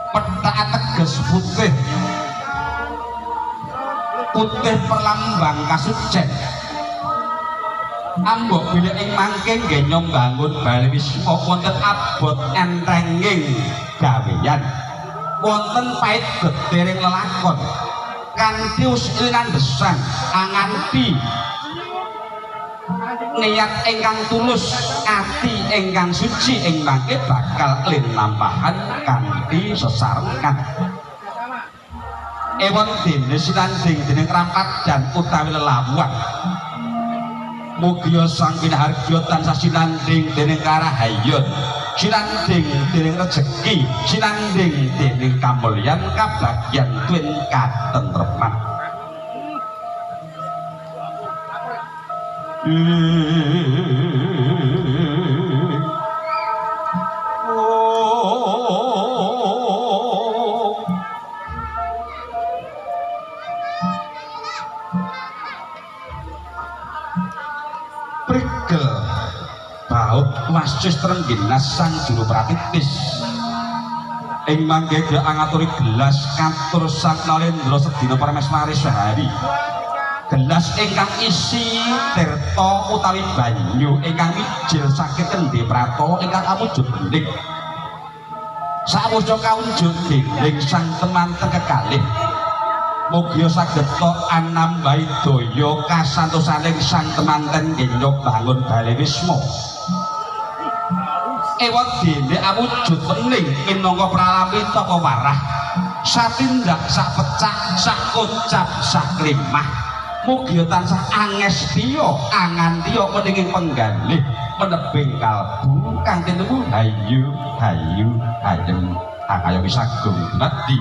Pethak ateges putih. Putih perlambang kasucen. Ambok bilih ing mangke nggih nyombangun Bali Wisma wonten abot entenging gaweyan. Wonten pait getiring lelakon. Kanthi usilan besan anganti niat ingkang tulus ati ingkang suci ing mangke bakal linlampahan kanthi sesarengan ewon dene sinanding dening rapat dan utawi lelawuhan mugia sang pinahargya tansah sinanding dening karahayon sinanding dening rejeki sinanding dening kamulyan kabagyan twin katentreman prigel baut wasis trengginas sang juru pratitis ing mangke angaturi gelas katur sang Nalendra sedina Parameswari sehari gelas ingkang isi tirta utawi banyu ingkang wijil saking kendhe prata ingkang awujud bening sawusa kaunjuk dening sang temanten kekalih mugia sageta anambahi daya kasantosaning sang temanten nggih bangun Bali Wisma ewon dene awujud bening minangka pralamita warah satindak sak pecah sak kocap sak limah mugia tansah angestiya angantiya meninging penggalih menebing kalbu kang tinemu hayu hayu ayem angaya wisagung nadi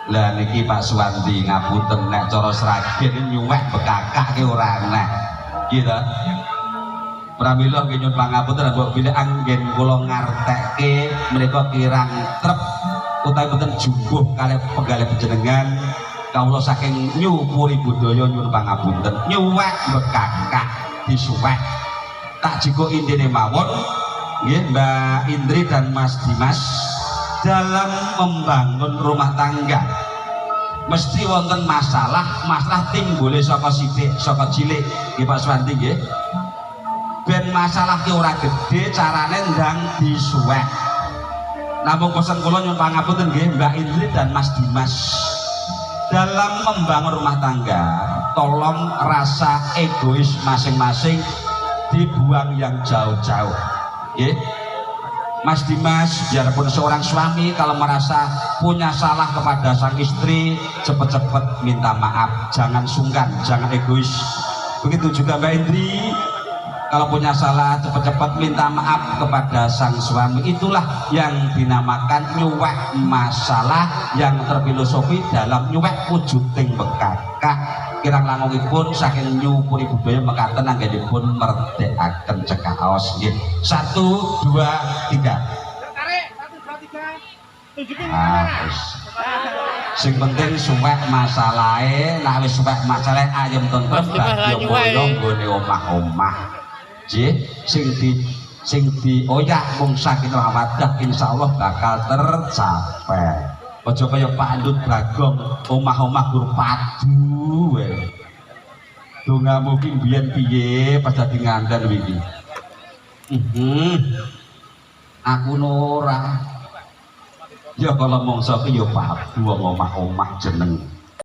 lah niki Pak Suwandi ngapunten nek cara sragen nyuwek bekakak ki ora aneh gitu pramila nggih nyuwun pangapunten mbok bilih anggen kula ngartekke menika kirang trep utawi boten jumbuh kalih penggalih panjenengan kawula saking nyupuri budaya nyuwun pangapunten nyuwek bekakak disuwek tak jiko intine mawon nggih Mbak Indri dan Mas Dimas dalam membangun rumah tangga mesti wonten masalah timbule saka sithik saka cilik nggih Pak Suwanti nggih ben masalah ki ora gede carane ndang disuwek namung pesen kula nyuwun pangapunten nggih Mbak Indri dan Mas Dimas dalam membangun rumah tangga tolong rasa egois masing-masing dibuang yang jauh-jauh nggih Mas Dimas biarpun seorang suami kalau merasa punya salah kepada sang istri cepat-cepat minta maaf jangan sungkan jangan egois begitu juga Mbak Indri kalau punya salah cepat-cepat minta maaf kepada sang suami itulah yang dinamakan nyuwek masalah yang terfilosofi dalam nyuwek wujuding bekakak kirang langkungipun saking nyupuri budaya mekaten anggenipun merdekaken cekak aos nggih 1 2 3 tarik 1 2 3 tunjukin sing penting suwek masalahe nek wis suwek masalahe ayem tentrem dadi moyo nggone omah-omah nggih sing di oyak mung sakinah mawaddah insyaallah bakal tercapai aja kaya Pak Andut Bagong omah-omah gur padu wae dongamu ki mbiyen piye pas dadi nganten iki aku ora ya kalau mongso ki ya padu omah-omah jeneng